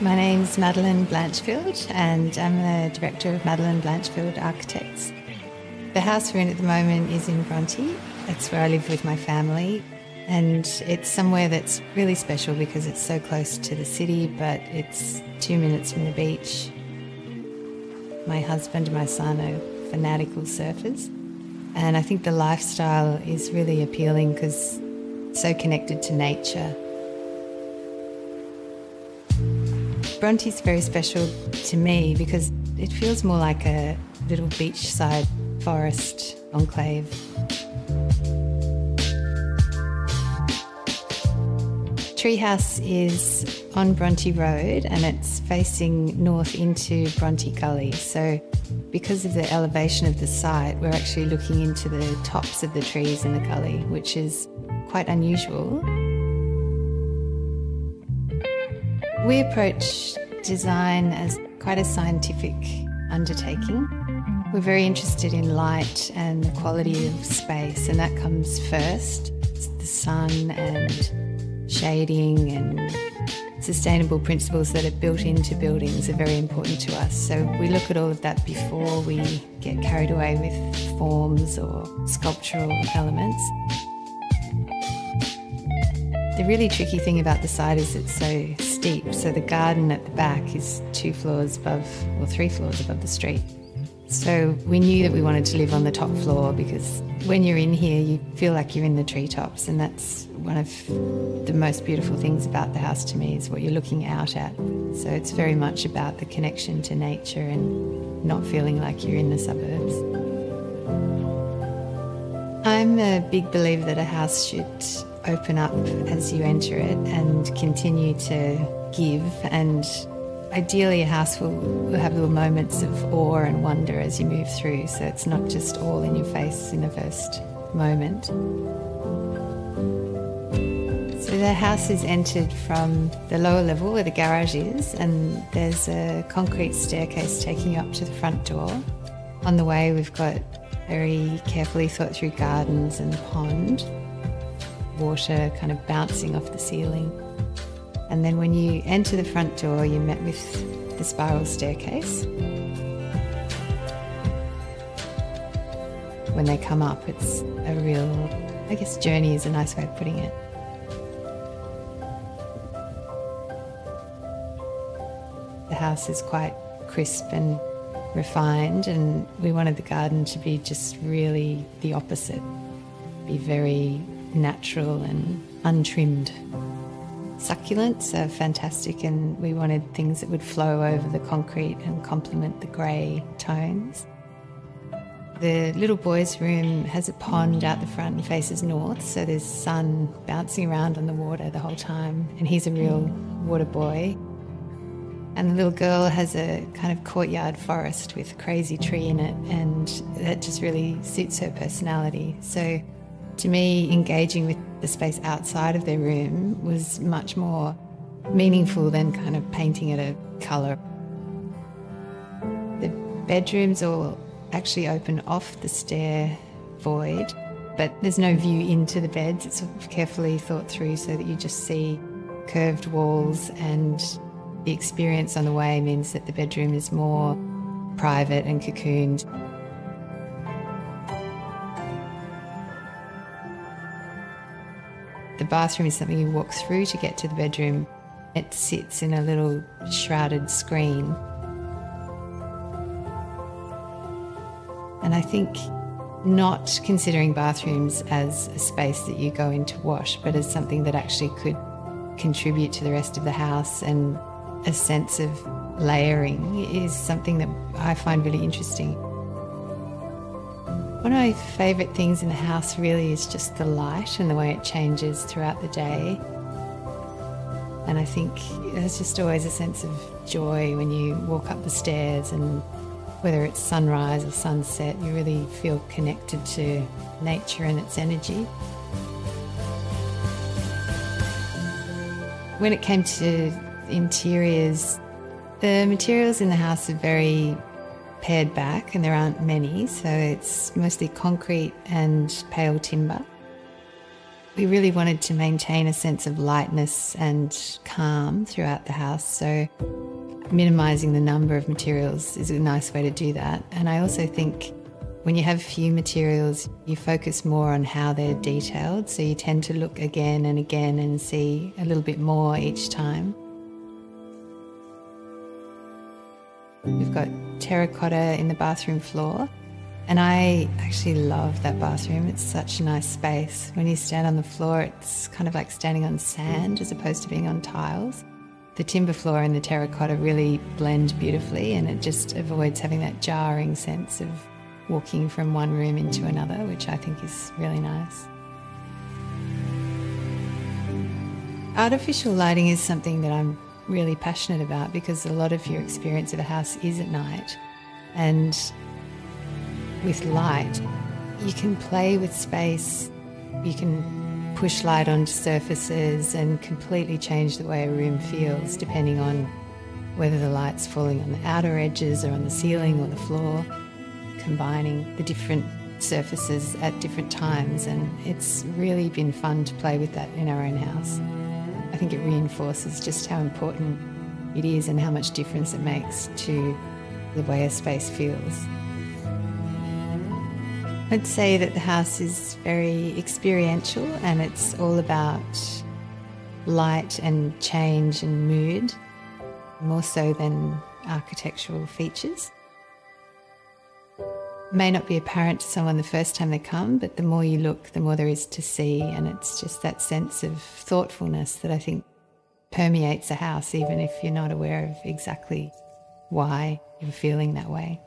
My name's Madeline Blanchfield and I'm the director of Madeline Blanchfield Architects. The house we're in at the moment is in Bronte. It's where I live with my family, and it's somewhere that's really special because it's so close to the city, but it's 2 minutes from the beach. My husband and my son are fanatical surfers, and I think the lifestyle is really appealing because it's so connected to nature. Bronte's very special to me because it feels more like a little beachside forest enclave. Treehouse is on Bronte Road and it's facing north into Bronte Gully. So because of the elevation of the site, we're actually looking into the tops of the trees in the gully, which is quite unusual. We approach design as quite a scientific undertaking. We're very interested in light and the quality of space, and that comes first. It's the sun and shading and sustainable principles that are built into buildings are very important to us. So we look at all of that before we get carried away with forms or sculptural elements. The really tricky thing about the site is it's so steep, so the garden at the back is 2 floors above, or 3 floors above the street. So we knew that we wanted to live on the top floor because when you're in here you feel like you're in the treetops, and that's one of the most beautiful things about the house to me, is what you're looking out at. So it's very much about the connection to nature and not feeling like you're in the suburbs. I'm a big believer that a house should open up as you enter it and continue to give, and ideally a house will have little moments of awe and wonder as you move through, so it's not just all in your face in the first moment. So the house is entered from the lower level where the garage is, and there's a concrete staircase taking you up to the front door. On the way we've got very carefully thought through gardens and pond, water kind of bouncing off the ceiling. And then when you enter the front door, you're met with the spiral staircase. When they come up, it's a real, I guess journey is a nice way of putting it. The house is quite crisp and refined, and we wanted the garden to be just really the opposite, be very natural and untrimmed. Succulents are fantastic, and we wanted things that would flow over the concrete and complement the grey tones. The little boy's room has a pond out the front and faces north, so there's sun bouncing around on the water the whole time, and he's a real water boy. And the little girl has a kind of courtyard forest with a crazy tree in it, and that just really suits her personality. So to me, engaging with the space outside of their room was much more meaningful than kind of painting it a colour. The bedrooms all actually open off the stair void, but there's no view into the beds. It's sort of carefully thought through so that you just see curved walls, and the experience on the way means that the bedroom is more private and cocooned. The bathroom is something you walk through to get to the bedroom. It sits in a little shrouded screen. And I think not considering bathrooms as a space that you go in to wash, but as something that actually could contribute to the rest of the house, and a sense of layering is something that I find really interesting. One of my favourite things in the house really is just the light and the way it changes throughout the day. And I think there's just always a sense of joy when you walk up the stairs, and whether it's sunrise or sunset, you really feel connected to nature and its energy. When it came to interiors, the materials in the house are very pared back, and there aren't many, so it's mostly concrete and pale timber. We really wanted to maintain a sense of lightness and calm throughout the house, so minimising the number of materials is a nice way to do that. And I also think when you have few materials, you focus more on how they're detailed, so you tend to look again and again and see a little bit more each time. We've got terracotta in the bathroom floor, and I actually love that bathroom. It's such a nice space. When you stand on the floor, it's kind of like standing on sand as opposed to being on tiles. The timber floor and the terracotta really blend beautifully, and it just avoids having that jarring sense of walking from one room into another, which I think is really nice. Artificial lighting is something that I'm really passionate about because a lot of your experience of a house is at night, and with light you can play with space, you can push light onto surfaces and completely change the way a room feels depending on whether the light's falling on the outer edges or on the ceiling or the floor, combining the different surfaces at different times, and it's really been fun to play with that in our own house. I think it reinforces just how important it is and how much difference it makes to the way a space feels. I'd say that the house is very experiential, and it's all about light and change and mood, more so than architectural features. It may not be apparent to someone the first time they come, but the more you look, the more there is to see, and it's just that sense of thoughtfulness that I think permeates a house, even if you're not aware of exactly why you're feeling that way.